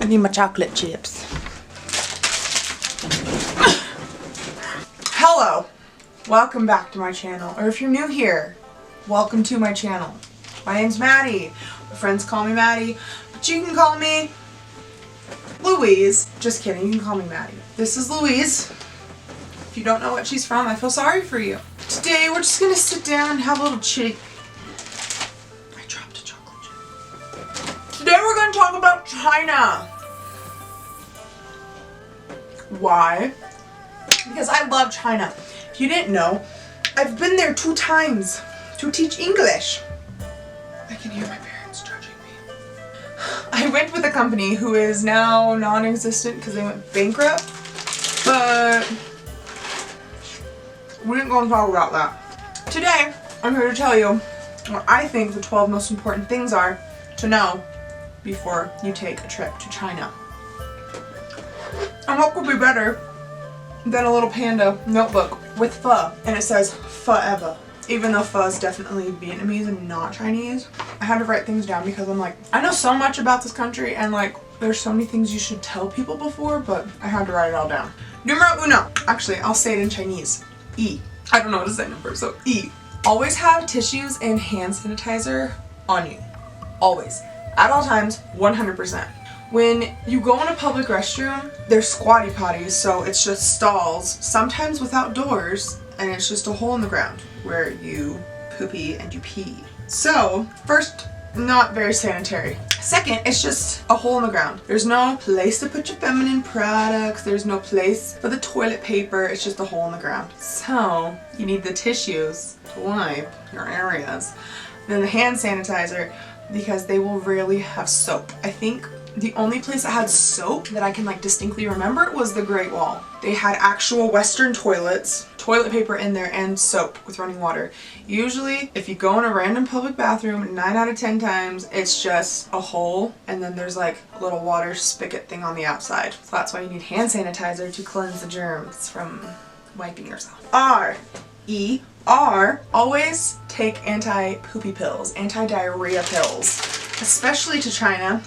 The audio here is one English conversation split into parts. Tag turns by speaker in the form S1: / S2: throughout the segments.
S1: I need my chocolate chips. Hello, welcome back to my channel, or if you're new here, welcome to my channel. My name's Maddie. My friends call me Maddie, but you can call me Louise. Just kidding, you can call me Maddie. This is Louise. If you don't know what she's from, I feel sorry for you. Today we're just gonna sit down and have a little chitty. I dropped a chocolate chip. Today we're gonna talk about China. Why? Because I love China. If you didn't know, I've been there 2 times to teach English. I can hear my parents judging me. I went with a company who is now non-existent because they went bankrupt, but we ain't gonna talk about that. Today, I'm here to tell you what I think the 12 most important things are to know before you take a trip to China. And what could be better than a little panda notebook with pho, and it says forever. Even though pho is definitely Vietnamese and not Chinese, I had to write things down because I'm like, I know so much about this country and like there's so many things you should tell people before, but I had to write it all down. Numero uno. Actually, I'll say it in Chinese. E. I don't know what to say number, so E. Always have tissues and hand sanitizer on you. Always. At all times, 100%. When you go in a public restroom, they're squatty potties, so it's just stalls, sometimes without doors, and it's just a hole in the ground where you poopy and you pee. So, first, not very sanitary. Second, it's just a hole in the ground. There's no place to put your feminine products, there's no place for the toilet paper, it's just a hole in the ground. So, you need the tissues to wipe your areas. Then the hand sanitizer, because they will rarely have soap. I think the only place that had soap that I can like distinctly remember was the Great Wall. They had actual Western toilets, toilet paper in there, and soap with running water. Usually, if you go in a random public bathroom, 9 out of 10 times, it's just a hole and then there's like a little water spigot thing on the outside. So that's why you need hand sanitizer to cleanse the germs from wiping yourself. R. E. R. Always take anti-poopy pills, anti-diarrhea pills, especially to China,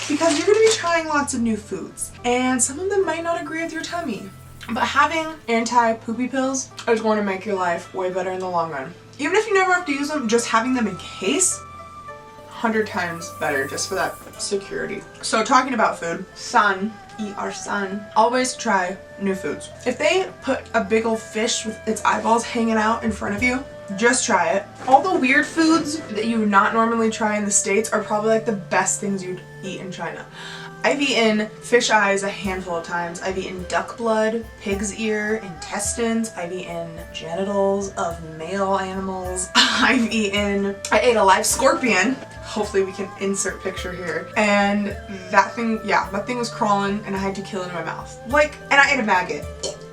S1: because you're going to be trying lots of new foods and some of them might not agree with your tummy. But having anti-poopy pills is going to make your life way better in the long run. Even if you never have to use them, just having them in case, 100 times better just for that security. So talking about food, sun, eat our sun, always try new foods. If they put a big old fish with its eyeballs hanging out in front of you, just try it. All the weird foods that you would not normally try in the States are probably like the best things you'd eat in China. I've eaten fish eyes a handful of times. I've eaten duck blood, pig's ear, intestines. I've eaten genitals of male animals. I ate a live scorpion. Hopefully we can insert picture here. And that thing was crawling and I had to kill it in my mouth. And I ate a maggot.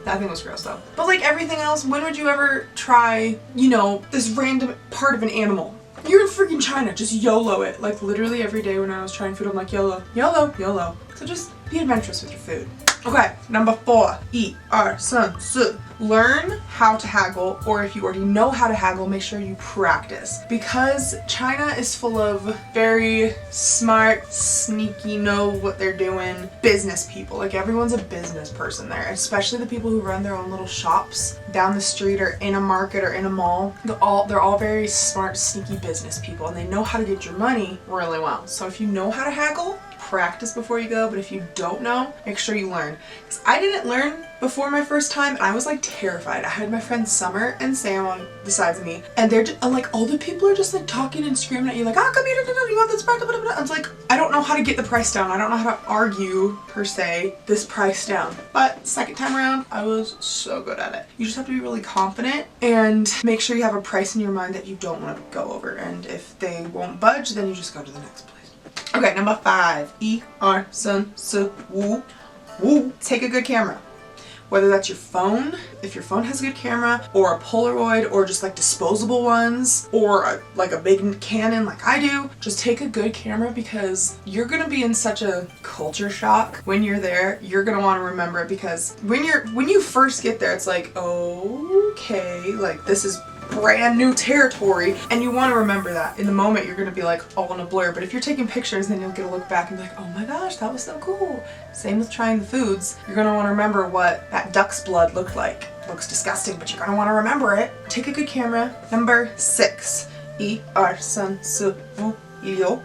S1: That thing was gross though. But like everything else, when would you ever try, this random part of an animal? You're in freaking China, just YOLO it. Like literally every day when I was trying food, I'm like YOLO, YOLO, YOLO. So just be adventurous with your food. Okay, number 4, eat our sun su. Learn how to haggle, or if you already know how to haggle, make sure you practice. Because China is full of very smart, sneaky, know what they're doing business people. Like everyone's a business person there, especially the people who run their own little shops down the street or in a market or in a mall. They're all very smart, sneaky business people, and they know how to get your money really well. So if you know how to haggle, practice before you go, but if you don't know, make sure you learn. Because I didn't learn before my first time and I was like terrified. I had my friends Summer and Sam on the sides of me and they're just, like all the people are just like talking and screaming at you like, come here, you want this price, blah, blah, blah. It's like, I don't know how to get the price down. I don't know how to argue per se this price down. But second time around, I was so good at it. You just have to be really confident and make sure you have a price in your mind that you don't want to go over. And if they won't budge, then you just go to the next place. Okay, number 5. E, R, sun, su, woo. Woo. Take a good camera. Whether that's your phone, if your phone has a good camera, or a Polaroid, or just like disposable ones, or like a big Canon like I do, just take a good camera because you're gonna be in such a culture shock when you're there. You're gonna want to remember it because when you first get there, it's like, okay, like this is brand new territory, and you want to remember that. In the moment, you're going to be like all in a blur, but if you're taking pictures, then you'll get to look back and be like, oh my gosh, that was so cool. Same with trying the foods. You're going to want to remember what that duck's blood looked like. It looks disgusting, but you're going to want to remember it. Take a good camera. Number 6.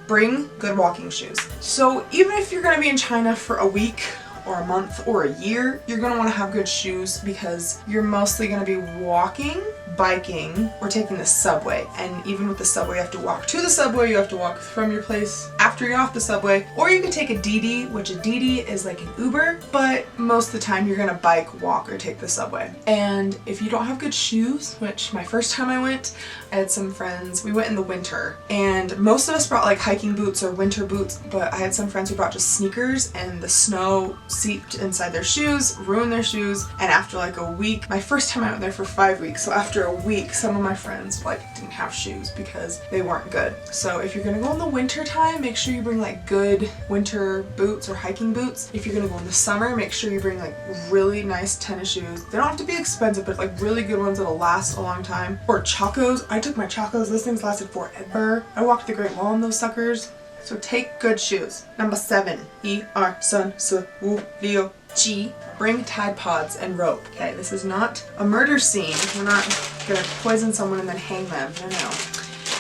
S1: Bring good walking shoes. So even if you're going to be in China for a week or a month or a year, you're going to want to have good shoes because you're mostly going to be walking, biking, or taking the subway. And even with the subway, you have to walk to the subway, you have to walk from your place after you're off the subway, or you can take a Didi, which a Didi is like an Uber, but most of the time you're going to bike, walk, or take the subway. And if you don't have good shoes, which my first time I went, I had some friends, we went in the winter, and most of us brought like hiking boots or winter boots, but I had some friends who brought just sneakers, and the snow seeped inside their shoes, ruined their shoes, and after like a week, my first time I went there for 5 weeks, so after a week, some of my friends like didn't have shoes because they weren't good. So if you're gonna go in the winter time, make sure you bring like good winter boots or hiking boots. If you're gonna go in the summer, make sure you bring like really nice tennis shoes. They don't have to be expensive, but like really good ones that'll last a long time. Or Chacos. I took my Chacos, those things lasted forever. I walked the Great Wall in those suckers. So take good shoes. Number 7. Bring Tide Pods and rope. Okay, this is not a murder scene. We're not gonna poison someone and then hang them. No.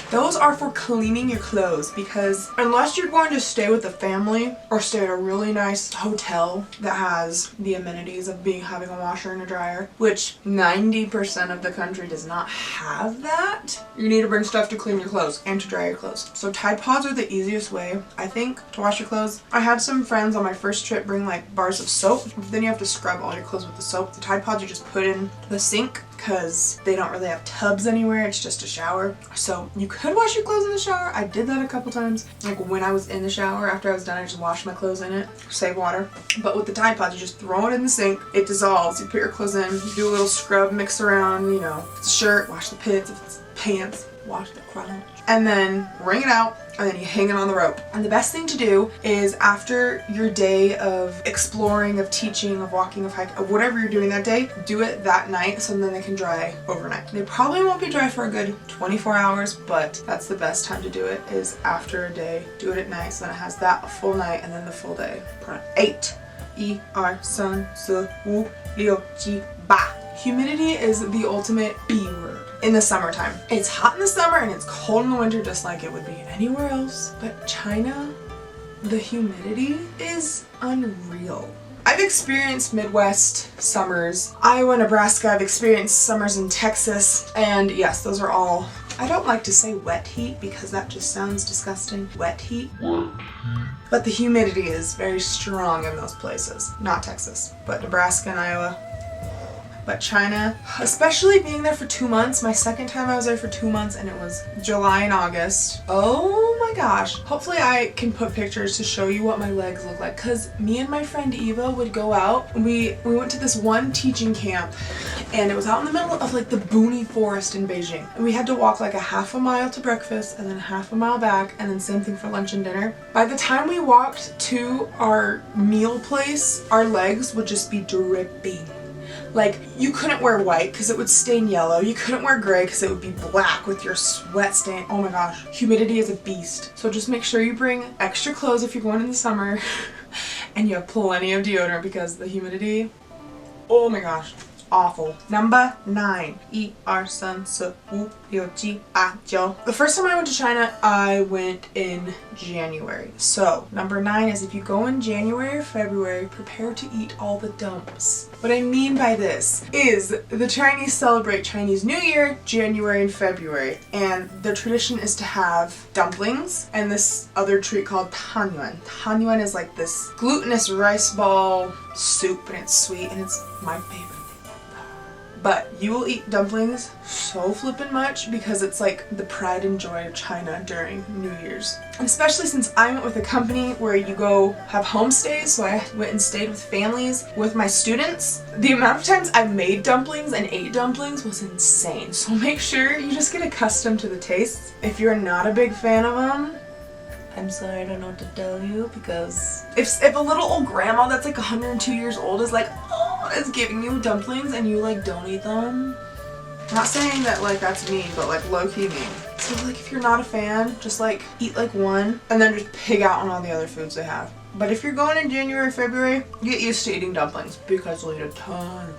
S1: Those are for cleaning your clothes, because unless you're going to stay with a family or stay at a really nice hotel that has the amenities of having a washer and a dryer, which 90% of the country does not have that, you need to bring stuff to clean your clothes and to dry your clothes. So Tide Pods are the easiest way, I think, to wash your clothes. I had some friends on my first trip bring like bars of soap. Then you have to scrub all your clothes with the soap. The Tide Pods you just put in the sink because they don't really have tubs anywhere. It's just a shower. So you could wash your clothes in the shower. I did that a couple times. Like when I was in the shower, after I was done, I just washed my clothes in it. Save water. But with the Tide Pods, you just throw it in the sink. It dissolves. You put your clothes in. You do a little scrub, mix around, you know. If it's a shirt, wash the pits. If it's pants, wash the crotch. And then wring it out, and then you hang it on the rope. And the best thing to do is after your day of exploring, of teaching, of walking, of hiking, of whatever you're doing that day, do it that night so then they can dry overnight. They probably won't be dry for a good 24 hours, but that's the best time to do it, is after a day. Do it at night so then it has that a full night and then the full day. 8. Humidity is the ultimate B word in the summertime. It's hot in the summer and it's cold in the winter, just like it would be anywhere else. But China, the humidity is unreal. I've experienced Midwest summers. Iowa, Nebraska, I've experienced summers in Texas, and yes, those are all, I don't like to say wet heat because that just sounds disgusting. Wet heat. But the humidity is very strong in those places. Not Texas, but Nebraska and Iowa. But China, especially being there for 2 months, my second time I was there for 2 months and it was July and August. Oh my gosh. Hopefully I can put pictures to show you what my legs look like, because me and my friend Eva would go out. We went to this one teaching camp and it was out in the middle of like the boony forest in Beijing. And we had to walk like a half a mile to breakfast and then half a mile back, and then same thing for lunch and dinner. By the time we walked to our meal place, our legs would just be dripping. Like, you couldn't wear white because it would stain yellow. You couldn't wear gray because it would be black with your sweat stain. Oh my gosh. Humidity is a beast. So just make sure you bring extra clothes if you're going in the summer and you have plenty of deodorant because the humidity, oh my gosh, awful. Number 9. The first time I went to China, I went in January. So number 9 is if you go in January or February, prepare to eat all the dumps. What I mean by this is the Chinese celebrate Chinese New Year, January and February, and the tradition is to have dumplings and this other treat called tanyuan. Tanyuan is like this glutinous rice ball soup, and it's sweet and it's my favorite. But you will eat dumplings so flippin' much because it's like the pride and joy of China during New Year's. And especially since I went with a company where you go have homestays, so I went and stayed with families with my students. The amount of times I made dumplings and ate dumplings was insane. So make sure you just get accustomed to the taste. If you're not a big fan of them, I'm sorry, I don't know what to tell you, because if a little old grandma that's like 102 years old is like, oh, is giving you dumplings and you like don't eat them, Not saying that like that's mean, but like low-key mean. So like if you're not a fan, just like eat like one and then just pig out on all the other foods they have. But if you're going in January, February, get used to eating dumplings because you'll eat a ton.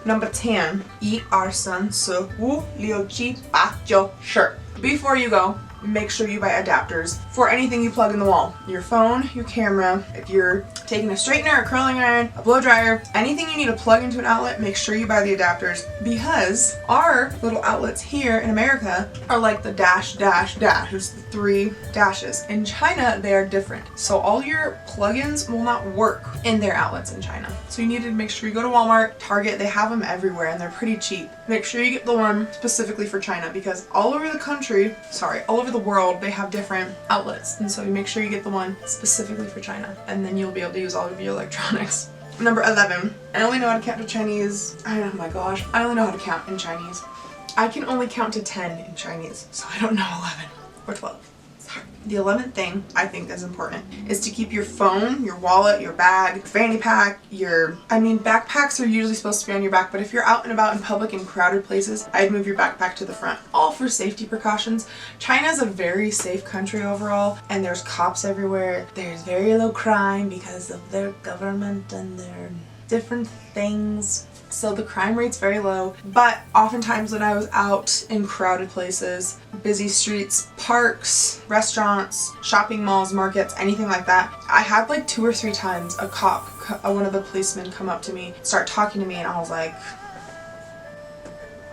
S1: Number 10, eat arsan su wu liu chi pa jo shirt. Before you go, make sure you buy adapters for anything you plug in the wall. Your phone, your camera, if you're taking a straightener, a curling iron, a blow dryer, anything you need to plug into an outlet, make sure you buy the adapters because our little outlets here in America are like the dash, dash, dash. There's the 3 dashes. In China, they are different. So all your plugins will not work in their outlets in China. So you need to make sure you go to Walmart, Target, they have them everywhere and they're pretty cheap. Make sure you get the one specifically for China because all over the world, they have different outlets. And so you make sure you get the one specifically for China and then you'll be able to use all of your electronics. Number 11, I only know how to count to Chinese. Oh my gosh, I only know how to count in Chinese. I can only count to 10 in Chinese, so I don't know 11 or 12. The 11th thing I think is important is to keep your phone, your wallet, your bag, fanny pack, backpacks are usually supposed to be on your back, but if you're out and about in public and crowded places, I'd move your backpack to the front. All for safety precautions. China is a very safe country overall, and there's cops everywhere. There's very low crime because of their government and their different things. So the crime rate's very low, but oftentimes when I was out in crowded places, busy streets, parks, restaurants, shopping malls, markets, anything like that, I had like 2 or 3 times a cop, one of the policemen come up to me, start talking to me, and I was like,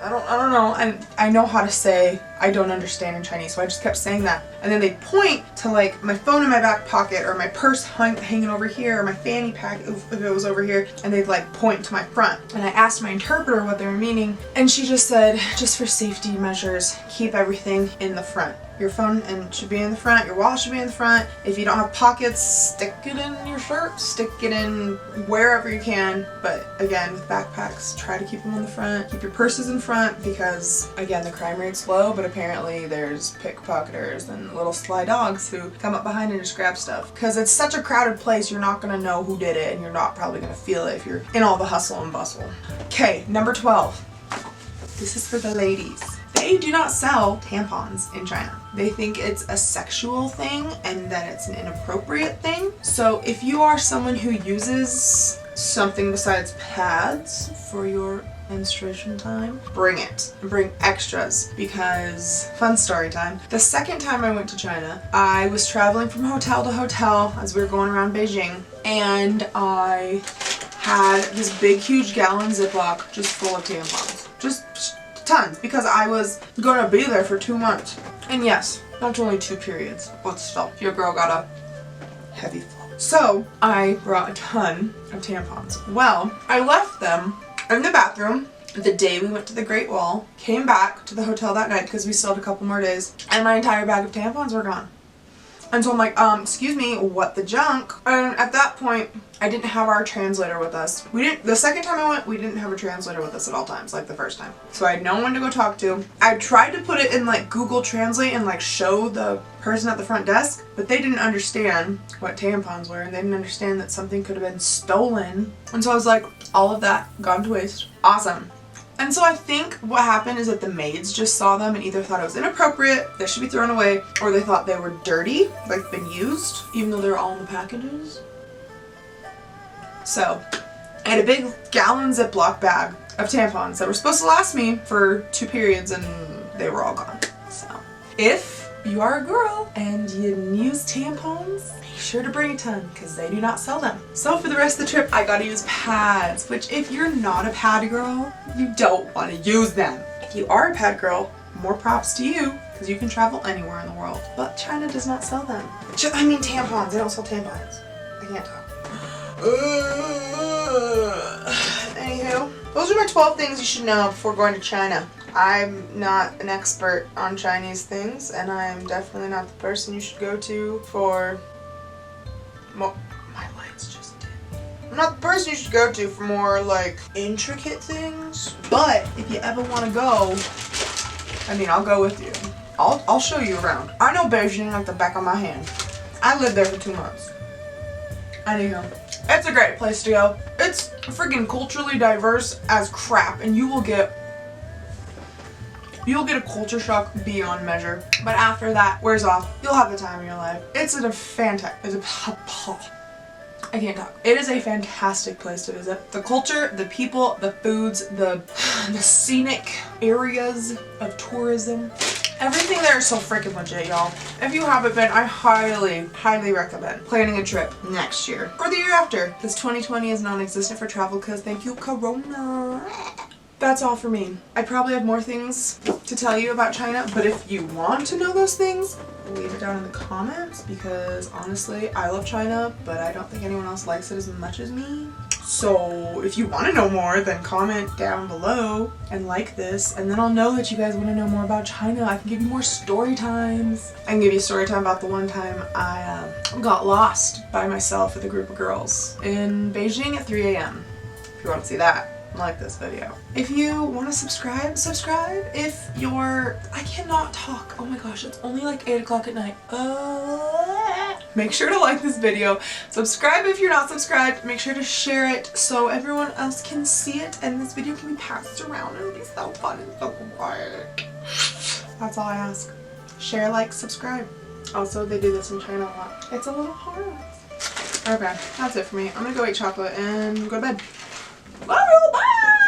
S1: I don't know, and I know how to say I don't understand in Chinese, so I just kept saying that. And then they'd point to like my phone in my back pocket or my purse hanging over here or my fanny pack if it was over here, and they'd like point to my front. And I asked my interpreter what they were meaning, and she just said, just for safety measures, keep everything in the front. Your phone should be in the front, your wallet should be in the front. If you don't have pockets, stick it in your shirt, stick it in wherever you can. But again, with backpacks, try to keep them in the front. Keep your purses in front because, again, the crime rate's low, but apparently there's pickpocketers and little sly dogs who come up behind and just grab stuff. Because it's such a crowded place, you're not going to know who did it and you're not probably going to feel it if you're in all the hustle and bustle. Okay, number 12. This is for the ladies. They do not sell tampons in China. They think it's a sexual thing and that it's an inappropriate thing. So if you are someone who uses something besides pads for your menstruation time, bring it. Bring extras because, fun story time. The second time I went to China, I was traveling from hotel to hotel as we were going around Beijing, and I had this big huge gallon Ziploc just full of tampons. Just tons, because I was gonna be there for 2 months. And yes, that's only 2 periods, but still, your girl got a heavy flow. So I brought a ton of tampons. Well, I left them in the bathroom the day we went to the Great Wall, came back to the hotel that night because we still had a couple more days, and my entire bag of tampons were gone. And so I'm like, excuse me, what the junk? And at that point, I didn't have our translator with us. The second time I went, we didn't have a translator with us at all times, like the first time. So I had no one to go talk to. I tried to put it in like Google Translate and like show the person at the front desk, but they didn't understand what tampons were, and they didn't understand that something could have been stolen. And so I was like, all of that gone to waste. Awesome. And so I think what happened is that the maids just saw them and either thought it was inappropriate, they should be thrown away, or they thought they were dirty, like been used, even though they're all in the packages. So I had a big gallon Ziploc bag of tampons that were supposed to last me for 2 periods, and they were all gone. So if you are a girl and you use tampons, make sure to bring a ton because they do not sell them. So for the rest of the trip, I gotta use pads, which if you're not a pad girl, you don't want to use them. If you are a pad girl, more props to you because you can travel anywhere in the world. But China does not sell them. Tampons. They don't sell tampons. I can't talk. Anywho, those are my 12 things you should know before going to China. I'm not an expert on Chinese things, and I'm definitely not the person you should go to for more. My lights just did. I'm not the person you should go to for more like intricate things. But if you ever want to go, I'll go with you. I'll show you around. I know Beijing like the back of my hand. I lived there for 2 months. Anyhow, it's a great place to go. It's freaking culturally diverse as crap, and you will get You'll get a culture shock beyond measure. But after that wears off, you'll have the time of your life. It's a I can't talk. It is a fantastic place to visit. The culture, the people, the foods, the scenic areas of tourism. Everything there is so freaking legit, y'all. If you haven't been, I highly, highly recommend planning a trip next year or the year after. Because 2020 is non-existent for travel because thank you, Corona. That's all for me. I probably have more things to tell you about China, but if you want to know those things, leave it down in the comments because honestly, I love China, but I don't think anyone else likes it as much as me. So if you want to know more, then comment down below and like this, and then I'll know that you guys want to know more about China. I can give you more story times. I can give you a story time about the one time I got lost by myself with a group of girls in Beijing at 3 a.m. If you want to see that, like this video. If you want to subscribe, subscribe. If you're... I cannot talk. Oh my gosh, it's only like 8 o'clock at night. Make sure to like this video. Subscribe if you're not subscribed. Make sure to share it so everyone else can see it and this video can be passed around. It'll be so fun and so quiet. That's all I ask. Share, like, subscribe. Also, they do this in China a lot. It's a little hard. Okay, that's it for me. I'm gonna go eat chocolate and go to bed. Love you, bye!